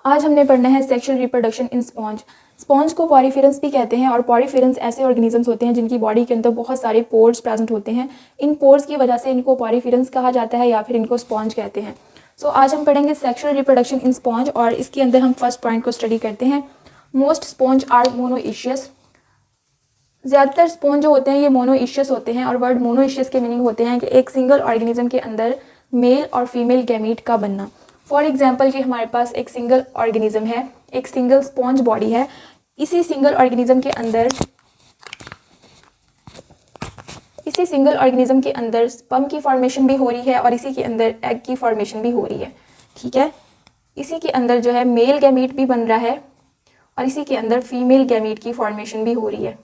आज हमने पढ़ना है sexual reproduction in sponge. Sponge को पॉरीफेरन्स भी कहते हैं और पॉरीफेरन्स ऐसे ऑर्गेनिजम्स होते हैं जिनकी बॉडी के अंदर बहुत सारे पोर्स प्रेजेंट होते हैं। इन पोर्स की वजह से इनको पॉरीफेरन्स कहा जाता है या फिर इनको स्पॉन्ज कहते हैं। सो आज हम पढ़ेंगे सेक्सुअल रिप्रोडक्शन इन स्पॉन्ज और इसके अंदर हम फर्स्ट पॉइंट को स्टडी करते हैं। Most sponge are monoecious. ज़्यादातर स्पॉन्ज जो होते हैं ये मोनोइशियस होते हैं और वर्ड मोनोइशियस के मीनिंग होते हैं कि एक सिंगल ऑर्गेनिज्म के अंदर मेल और फीमेल गैमीट का बनना। फॉर एग्जाम्पल कि हमारे पास एक सिंगल ऑर्गेनिज्म है, एक सिंगल स्पॉन्ज बॉडी है। इसी सिंगल ऑर्गेनिज्म के अंदर स्पर्म की फॉर्मेशन भी हो रही है और इसी के अंदर एग की फॉर्मेशन भी हो रही है। ठीक है, इसी के अंदर जो है मेल गैमीट भी बन रहा है और इसी के अंदर फीमेल गैमीट की फॉर्मेशन भी हो रही है।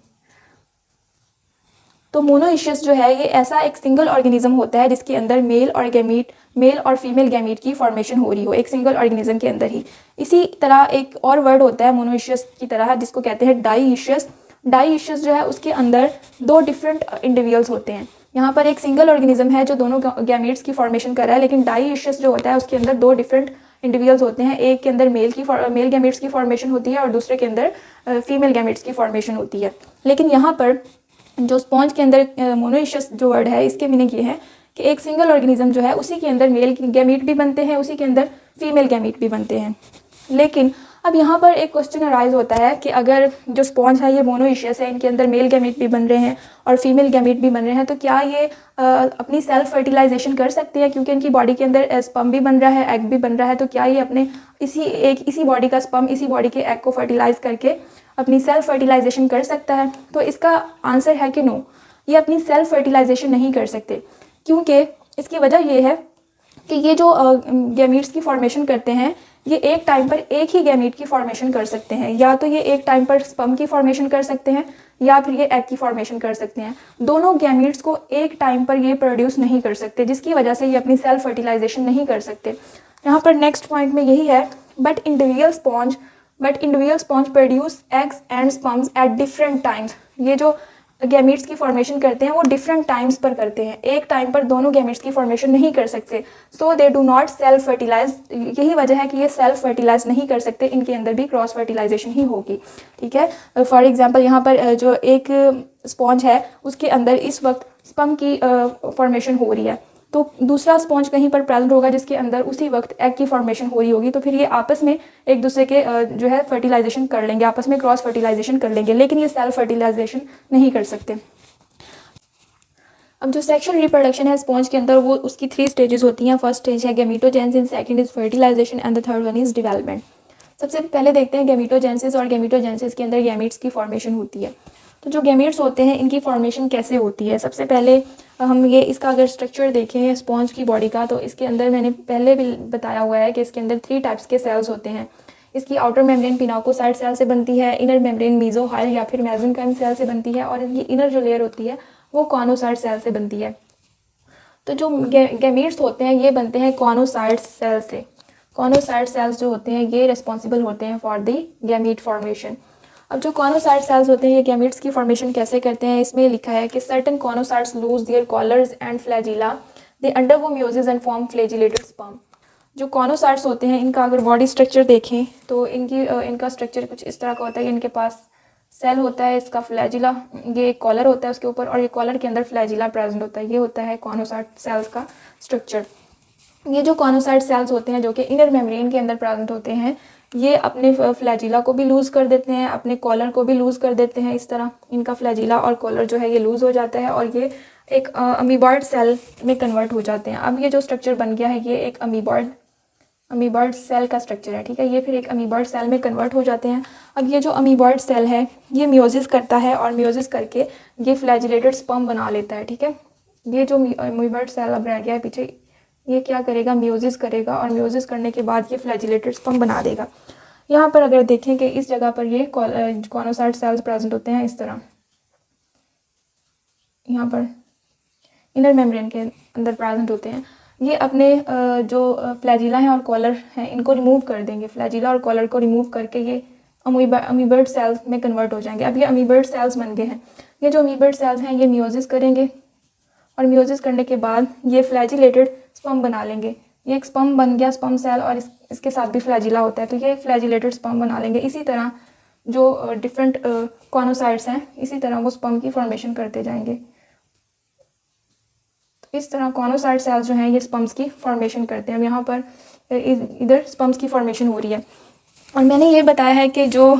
तो मोनोइशियस जो है ये ऐसा एक सिंगल ऑर्गेनिज्म होता है जिसके अंदर मेल और फीमेल गैमीट की फॉर्मेशन हो रही हो एक सिंगल ऑर्गेनिज्म के अंदर ही। इसी तरह एक और वर्ड होता है मोनोइशियस की तरह जिसको कहते हैं डाईइशियस। डाईइशियस जो है उसके अंदर दो डिफरेंट इंडिविजुअल्स होते हैं। यहाँ पर एक सिंगल ऑर्गेनिज्म है जो दोनों गैमीट्स की फॉर्मेशन कर रहा है, लेकिन डाईइशियस जो होता है उसके अंदर दो डिफरेंट इंडिविजुअल्स होते हैं। एक के अंदर मेल गैमीट्स की फॉर्मेशन होती है और दूसरे के अंदर फीमेल गैमीट्स की फॉर्मेशन होती है। लेकिन यहाँ पर जो स्पॉन्ज के अंदर मोनोइशियस जो वर्ड है इसके मीनिंग ये है कि एक सिंगल ऑर्गेनिज्म जो है उसी के अंदर मेल गैमीट भी बनते हैं, उसी के अंदर फीमेल गैमीट भी बनते हैं। लेकिन अब यहाँ पर एक क्वेश्चन अराइज होता है कि अगर जो स्पॉन्ज है ये मोनोइशियस है, इनके अंदर मेल गैमीट भी बन रहे हैं और फीमेल गैमीट भी बन रहे हैं, तो क्या ये अपनी सेल्फ फर्टिलाइजेशन कर सकते हैं? क्योंकि इनकी बॉडी के अंदर स्पर्म भी बन रहा है, एग भी बन रहा है, तो क्या ये अपने इसी बॉडी का स्पर्म इसी बॉडी के एग को फर्टिलाइज करके अपनी सेल्फ फर्टिलाइजेशन कर सकता है? तो इसका आंसर है कि नो, ये अपनी सेल्फ फर्टिलाइजेशन नहीं कर सकते। क्योंकि इसकी वजह ये है कि ये जो गैमीट्स की फॉर्मेशन करते हैं ये एक टाइम पर एक ही गैमीट की फॉर्मेशन कर सकते हैं। या तो ये एक टाइम पर स्पर्म की फॉर्मेशन कर सकते हैं या फिर ये एग की फॉर्मेशन कर सकते हैं। दोनों गैमीट्स को एक टाइम पर ये प्रोड्यूस नहीं कर सकते, जिसकी वजह से ये अपनी सेल्फ फर्टिलाइजेशन नहीं कर सकते। यहाँ पर नेक्स्ट पॉइंट में यही है, but individual sponge produce eggs and sperms at different times. ये जो गैमीट्स की फॉर्मेशन करते हैं वो डिफरेंट टाइम्स पर करते हैं, एक टाइम पर दोनों गैमीट्स की फॉर्मेशन नहीं कर सकते। So they do not self fertilise. यही वजह है कि ये सेल्फ फर्टिलाइज नहीं कर सकते, इनके अंदर भी क्रॉस फर्टिलाइजेशन ही होगी। ठीक है, फॉर एग्जांपल यहाँ पर जो एक स्पॉन्ज है उसके अंदर इस वक्त स्पर्म की फॉर्मेशन हो रही है, तो दूसरा स्पॉन्ज कहीं पर प्रेजेंट होगा जिसके अंदर उसी वक्त एग की फॉर्मेशन हो रही होगी, तो फिर ये आपस में एक दूसरे के जो है फर्टिलाइजेशन कर लेंगे, आपस में क्रॉस फर्टिलाइजेशन कर लेंगे, लेकिन ये सेल्फ फर्टिलाइजेशन नहीं कर सकते। अब जो सेक्सुअल रिप्रोडक्शन है स्पॉन्ज के अंदर वो उसकी 3 स्टेजेस होती हैं। फर्स्ट स्टेज है gametogenesis, second is fertilisation and the third one is development. सबसे पहले देखते हैं गैमीटोजेनेसिस। और गैमीटोजेनेसिस के अंदर गैमीट्स की फॉर्मेशन होती है। तो जो गैमीट्स होते हैं इनकी फॉर्मेशन कैसे होती है? सबसे पहले हम ये इसका अगर स्ट्रक्चर देखें स्पॉन्ज की बॉडी का, तो इसके अंदर मैंने पहले भी बताया हुआ है कि इसके अंदर 3 टाइप्स के सेल्स होते हैं। इसकी आउटर मेम्ब्रेन पिनाकोसाइट सेल से बनती है, इनर मेम्ब्रेन मेसोहाइल या फिर मेसेंकाइम सेल से बनती है, और इनकी इनर जो लेयर होती है वो कॉनोसाइट सेल से बनती है। तो जो गैमीट्स होते हैं ये बनते हैं कॉनोसाइट सेल से। कॉनोसाइट सेल्स जो होते हैं ये रिस्पॉन्सिबल होते हैं फॉर द गैमीट फॉर्मेशन। अब जो कॉनोसाइट सेल्स होते हैं ये गैमीट्स की फॉर्मेशन कैसे करते हैं, इसमें लिखा है कि certain choanocytes lose their collars and flagella, they undergo meiosis and form flagellated sperm. जो कॉनोसाइट्स होते हैं इनका अगर बॉडी स्ट्रक्चर देखें तो इनका स्ट्रक्चर कुछ इस तरह का होता है कि इनके पास सेल होता है, इसका फ्लैजिला, ये एक कॉलर होता है उसके ऊपर, और ये कॉलर के अंदर फ्लैजिला प्रेजेंट होता है। ये होता है कॉनोसाइट सेल्स का स्ट्रक्चर। ये जो कॉनोसाइट सेल्स होते हैं जो कि इनर मेम्ब्रेन के अंदर प्रेजेंट होते हैं, ये अपने फ्लैजिला को भी लूज़ कर देते हैं, अपने कॉलर को भी लूज़ कर देते हैं। इस तरह इनका फ्लैजिला और कॉलर जो है ये लूज़ हो जाता है और ये एक अमीबॉइड सेल में कन्वर्ट हो जाते हैं। अब ये जो स्ट्रक्चर बन गया है ये एक अमीबॉइड सेल का स्ट्रक्चर है। ठीक है, ये फिर एक अमीबॉइड सेल में कन्वर्ट हो जाते हैं। अब ये जो अमीबॉइड सेल है ये मियोसिस करता है और मियोसिस करके ये फ्लैजिलेटेड स्पर्म बना लेता है। ठीक है, ये जो अमीबॉइड सेल अब रह गया है पीछे, ये क्या करेगा, मियोसिस करेगा, और मियोसिस करने के बाद ये फ्लैजिलेटेड स्पर्म बना देगा। यहाँ पर अगर देखें कि इस जगह पर ये कॉनोसाइट सेल्स प्रेजेंट होते हैं इस तरह, यहाँ पर इनर मेम्ब्रेन के अंदर प्रेजेंट होते हैं। ये अपने जो फ्लैजिला हैं और कॉलर हैं इनको रिमूव कर देंगे। फ्लैजिला और कॉलर को रिमूव करके ये अमीबॉइड सेल्स में कन्वर्ट हो जाएंगे। अब ये अमीबॉइड सेल्स बन गए हैं। ये जो अमीबॉइड सेल्स हैं ये मियोसिस करेंगे और मियोसिस करने के बाद ये फ्लैजिलेटेड स्पर्म बना लेंगे। ये एक स्पर्म बन गया, स्पर्म सेल, और इसके साथ भी फ्लैजिला होता है, तो ये फ्लैजिलेटेड स्पर्म बना लेंगे। इसी तरह जो डिफरेंट कॉनोसाइट्स हैं, इसी तरह वो स्पर्म की फॉर्मेशन करते जाएंगे। तो इस तरह कॉनोसाइट सेल्स जो हैं ये स्पर्म्स की फॉर्मेशन करते हैं। अब यहाँ पर इधर स्पर्म्स की फॉर्मेशन हो रही है। और मैंने ये बताया है कि जो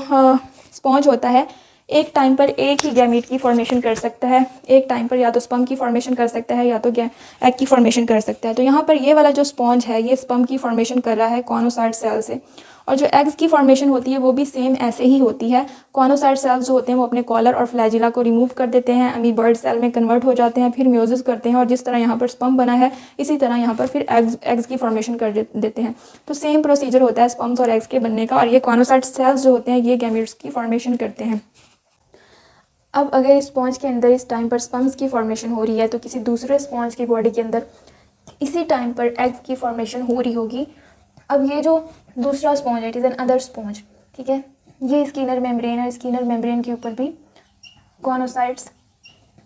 स्पॉन्ज होता है एक टाइम पर एक ही गैमीट की फॉर्मेशन कर सकता है, एक टाइम पर या तो स्पर्म की फॉर्मेशन कर सकता है या तो एग की फॉर्मेशन कर सकता है। तो यहाँ पर ये वाला जो स्पॉन्ज है ये स्पर्म की फॉर्मेशन कर रहा है कॉनोसाइट सेल से, और जो एग्स की फॉर्मेशन होती है वो भी सेम ऐसे ही होती है। कॉनोसाइट सेल्स जो होते हैं वो अपने कॉलर और फ्लैजिला को रिमूव कर देते हैं, अमीबॉइड सेल में कन्वर्ट हो जाते हैं, फिर म्यूजिस करते हैं, और जिस तरह यहाँ पर स्पर्म बना है इसी तरह यहाँ पर फिर एग्स की फॉर्मेशन कर देते हैं। तो सेम प्रोसीजर होता है स्पर्म्स और एग्स के बनने का, और ये कॉनोसाइट सेल्स जो होते हैं ये गैमीट्स की फॉर्मेशन करते हैं। अब अगर स्पॉन्ज के अंदर इस टाइम पर स्पर्म्स की फॉर्मेशन हो रही है तो किसी दूसरे स्पॉन्ज की बॉडी के अंदर इसी टाइम पर एग्स की फॉर्मेशन हो रही होगी। अब ये जो दूसरा स्पॉन्ज है, it is an other sponge, ठीक है, ये स्किनर मेम्ब्रेन है, स्किनर मेम्ब्रेन के ऊपर भी कॉनोसाइट्स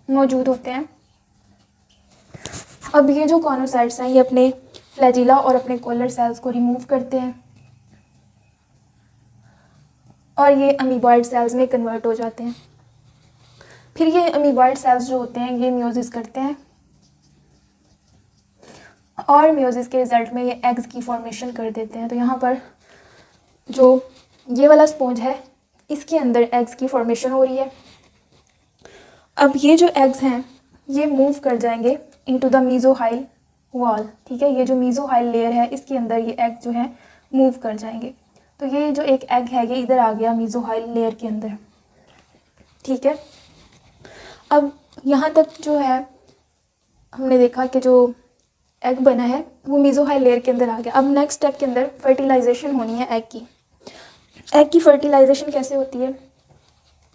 मौजूद होते हैं। अब ये जो कॉनोसाइट्स हैं ये अपने फ्लैजिला और अपने कॉलर सेल्स को रिमूव करते हैं और ये अमीबॉइड सेल्स में कन्वर्ट हो जाते हैं। फिर ये अमीबॉइड सेल्स जो होते हैं ये म्यूजिस करते हैं और म्यूजिस के रिजल्ट में ये एग्स की फॉर्मेशन कर देते हैं। तो यहाँ पर जो ये वाला स्पॉन्ज है इसके अंदर एग्स की फॉर्मेशन हो रही है। अब ये जो एग्स हैं ये मूव कर जाएंगे इनटू द मीजोहाइल वॉल, ठीक है, ये जो मीजोहाइल लेयर है इसके अंदर ये एग जो है मूव कर जाएंगे। तो ये जो एक एग है ये इधर आ गया मीजोहाइल लेयर के अंदर, ठीक है। अब यहाँ तक जो है हमने देखा कि जो एग बना है वो मीजोहाइल लेयर के अंदर आ गया। अब नेक्स्ट स्टेप के अंदर फर्टिलाइजेशन होनी है एग की। एग की फर्टिलाइजेशन कैसे होती है,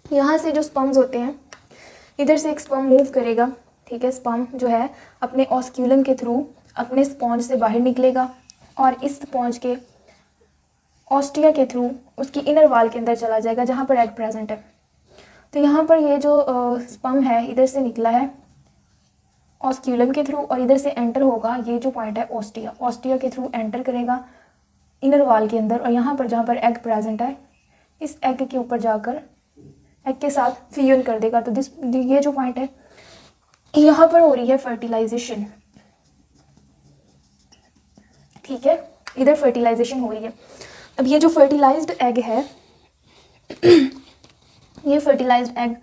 यहाँ से जो स्पर्म्स होते हैं इधर से एक स्पर्म मूव करेगा, ठीक है, स्पर्म जो है अपने ऑस्क्यूलम के थ्रू अपने स्पॉन्ज से बाहर निकलेगा और इस स्पॉन्ज के ऑस्टिया के थ्रू उसकी इनर वाल के अंदर चला जाएगा जहाँ पर एग प्रेजेंट है। तो यहाँ पर ये जो स्पर्म है इधर से निकला है ऑस्क्यूलम के थ्रू और इधर से एंटर होगा, ये जो पॉइंट है ऑस्टिया, ऑस्टिया के थ्रू एंटर करेगा इनर वाल के अंदर, और यहाँ पर जहाँ पर एग प्रेजेंट है इस एग के ऊपर जाकर एग के साथ फ्यूजन कर देगा। तो ये जो पॉइंट है यहाँ पर हो रही है फर्टिलाइजेशन, ठीक है, इधर फर्टिलाइजेशन हो रही है। अब ये जो फर्टिलाइज्ड एग है ये फर्टिलाइज्ड एग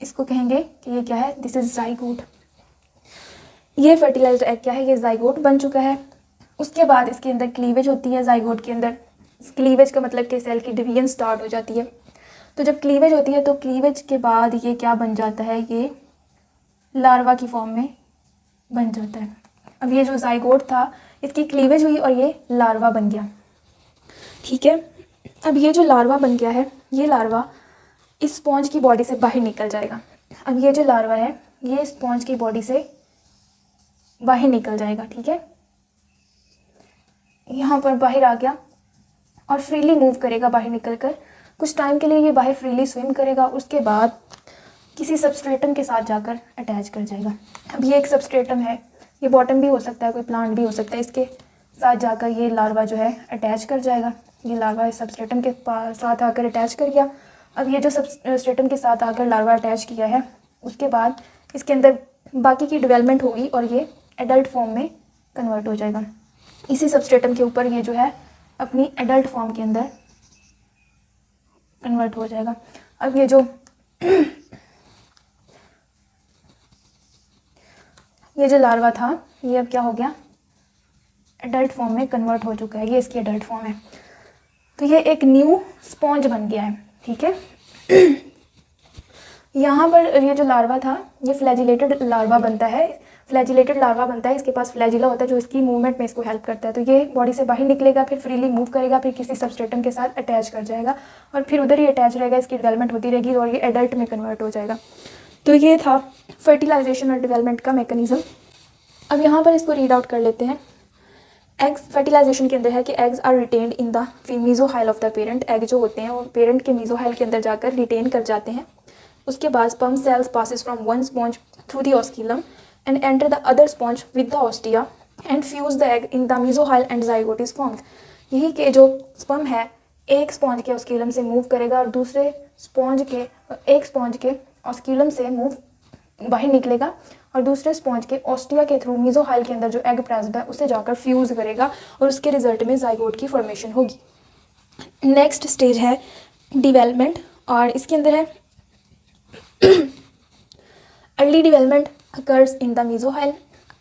इसको कहेंगे कि ये क्या है, दिस इज जाइगोट। ये फर्टिलाइज्ड एग क्या है, ये जाइगोट बन चुका है। उसके बाद इसके अंदर क्लीवेज होती है जाइगोट के अंदर। क्लीवेज का मतलब कि सेल की डिवीजन स्टार्ट हो जाती है। तो जब क्लीवेज होती है तो क्लीवेज के बाद ये क्या बन जाता है, ये लार्वा की फॉर्म में बन जाता है। अब ये जो जाइगोट था इसकी क्लीवेज हुई और ये लार्वा बन गया, ठीक है। अब ये जो लार्वा बन गया है ये लार्वा इस स्पॉन्ज की बॉडी से बाहर निकल जाएगा। अब ये जो लार्वा है ये स्पॉन्ज की बॉडी से बाहर निकल जाएगा, ठीक है, यहाँ पर बाहर आ गया और फ्रीली मूव करेगा बाहर निकलकर। कुछ टाइम के लिए ये बाहर फ्रीली स्विम करेगा, उसके बाद किसी सबस्ट्रेटम के साथ जाकर अटैच कर जाएगा। अब ये एक सबस्ट्रेटम है, ये बॉटम भी हो सकता है, कोई प्लांट भी हो सकता है, इसके साथ जाकर ये लार्वा जो है अटैच कर जाएगा। ये लार्वा इस सबस्ट्रेटम के साथ आकर अटैच कर गया। अब ये जो सबस्ट्रेटम के साथ आकर लार्वा अटैच किया है उसके बाद इसके अंदर बाकी की डेवलपमेंट होगी और ये एडल्ट फॉर्म में कन्वर्ट हो जाएगा। इसी सबस्ट्रेटम के ऊपर ये जो है अपनी एडल्ट फॉर्म के अंदर कन्वर्ट हो जाएगा। अब ये जो लार्वा था ये अब क्या हो गया, एडल्ट फॉर्म में कन्वर्ट हो चुका है, ये इसकी एडल्ट फॉर्म है। तो ये एक न्यू स्पॉन्ज बन गया है, ठीक है। यहाँ पर ये जो लार्वा था ये फ्लैजिलेटेड लार्वा बनता है, फ्लैजिलेटेड लार्वा बनता है, इसके पास फ्लैजिला होता है जो इसकी मूवमेंट में इसको हेल्प करता है। तो ये बॉडी से बाहर निकलेगा, फिर फ्रीली मूव करेगा, फिर किसी सबस्ट्रेटम के साथ अटैच कर जाएगा और फिर उधर ही अटैच रहेगा, इसकी डेवलपमेंट होती रहेगी और ये एडल्ट में कन्वर्ट हो जाएगा। तो ये था फर्टिलाइजेशन और डेवलपमेंट का मैकेनिज्म। अब यहाँ पर इसको रीड आउट कर लेते हैं। एग्स फर्टिलाइजेशन के अंदर है कि eggs are retained in the mesohyl of the parent. Egg जो होते हैं वो पेरेंट के मीजोहाइल के अंदर जाकर रिटेन कर जाते हैं। उसके बाद sperm cells passes from one sponge through the osculum and enter the other sponge with the ostia and fuse the egg in the mesohyl and zygote is formed. यही कि जो स्पर्म है एक स्पॉन्ज के ऑस्क्यूलम से move करेगा और दूसरे एक स्पॉन्ज के ऑस्क्यूलम से मूव बाहर निकलेगा और दूसरे स्पॉन्ज के ऑस्टिया के थ्रू मीजोहाइल के अंदर जो एग प्रेजेंट है उसे जाकर फ्यूज करेगा और उसके रिजल्ट में जाइगोट की फॉर्मेशन होगी। नेक्स्ट स्टेज है डिवेलपमेंट और इसके अंदर है early development occurs in the mesohyl.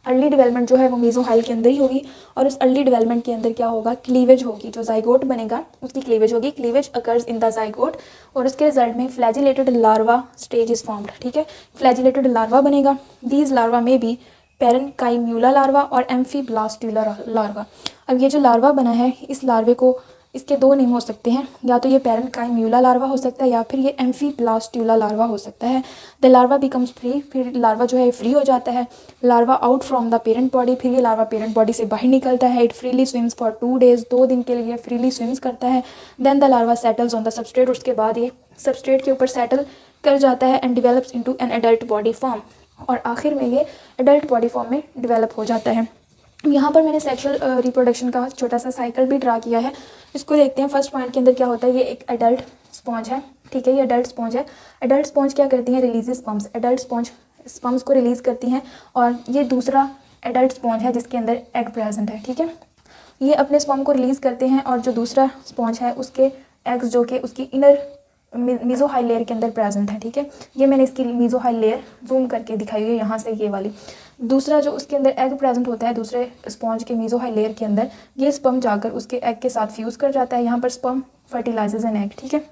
Early development जो है वो मीजोहाइल के अंदर ही होगी और उस अर्ली डेवलपमेंट के अंदर क्या होगा, क्लीवेज होगी। जो जाइगोट बनेगा उसकी क्लीवेज होगी। Cleavage occurs in the zygote और उसके रिजल्ट में flagellated larva stage is formed. ठीक है, फ्लैजिलेटेड लार्वा बनेगा। दीज लार्वा में भी पैरेनकाइम्यूला लार्वा और एम्फीब्लास्टुला लार्वा। अब ये जो लार्वा बना है इस लार्वे को, इसके दो नेम हो सकते हैं, या तो ये पैरेनकाइम्यूला लार्वा हो सकता है या फिर ये एम्फीब्लास्टुला लार्वा हो सकता है। द लार्वा बिकम्स फ्री, फिर लार्वा जो है फ्री हो जाता है। Larva out from the parent body, फिर ये लार्वा पेरेंट बॉडी से बाहर निकलता है। It freely swims for 2 days, 2 दिन के लिए फ्रीली स्विम्स करता है। Then the larva settles on the substrate, उसके बाद ये सबस्ट्रेट के ऊपर सेटल कर जाता है and develops into an adult body form, और आखिर में ये एडल्ट बॉडी फॉर्म में डिवेलप हो जाता है। यहाँ पर मैंने सेक्सुअल रिप्रोडक्शन का छोटा सा साइकिल भी ड्रा किया है। इसको देखते हैं। फर्स्ट पॉइंट के अंदर क्या होता है, ये एक एडल्ट स्पॉन्ज है। ठीक है, ये एडल्ट स्पॉन्ज है। एडल्ट स्पॉन्ज क्या करती हैं, release sperms. Adult sponge sperms को रिलीज़ करती हैं और ये दूसरा एडल्ट स्पॉन्ज है जिसके अंदर एग प्रेजेंट है। ठीक है, ये अपने स्पर्म को रिलीज़ करते हैं और जो दूसरा स्पॉन्ज है उसके एग्स जो कि उसकी इनर मीजोहाइल लेयर के अंदर प्रेजेंट है। ठीक है, ये मैंने इसकी मीजोहाइल लेयर जूम करके दिखाई हुई है यहाँ से, ये वाली। दूसरा जो उसके अंदर एग प्रेजेंट होता है दूसरे स्पॉन्ज के मीजोहाइल लेयर के अंदर, ये स्पर्म जाकर उसके एग के साथ फ्यूज़ कर जाता है। यहाँ पर स्पर्म फर्टिलाइजेज एन एग। ठीक है,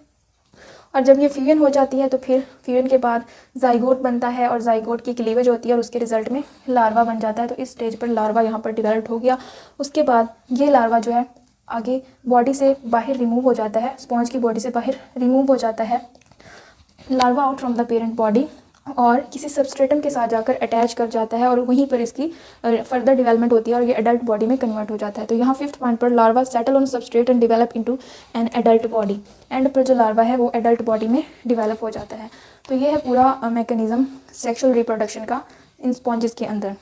और जब ये फ्यूजन हो जाती है तो फिर फ्यूजन के बाद जाइगोट बनता है और जाइगोट की क्लीवेज होती है और उसके रिजल्ट में लार्वा बन जाता है। तो इस स्टेज पर लार्वा यहाँ पर डिवेल्प हो गया। उसके बाद ये लार्वा जो है आगे बॉडी से बाहर रिमूव हो जाता है, स्पॉन्ज की बॉडी से बाहर रिमूव हो जाता है larva out from the parent body और किसी सबस्ट्रेटम के साथ जाकर अटैच कर जाता है और वहीं पर इसकी फर्दर डेवलपमेंट होती है और ये एडल्ट बॉडी में कन्वर्ट हो जाता है। तो यहाँ 5th पॉइंट पर larva settle on substrate and develop into an adult body. And पर जो लार्वा है वो एडल्ट बॉडी में डेवलप हो जाता है। तो ये है पूरा मैकेनिज्म सेक्सुअल रिप्रोडक्शन का इन स्पॉन्जेस के अंदर।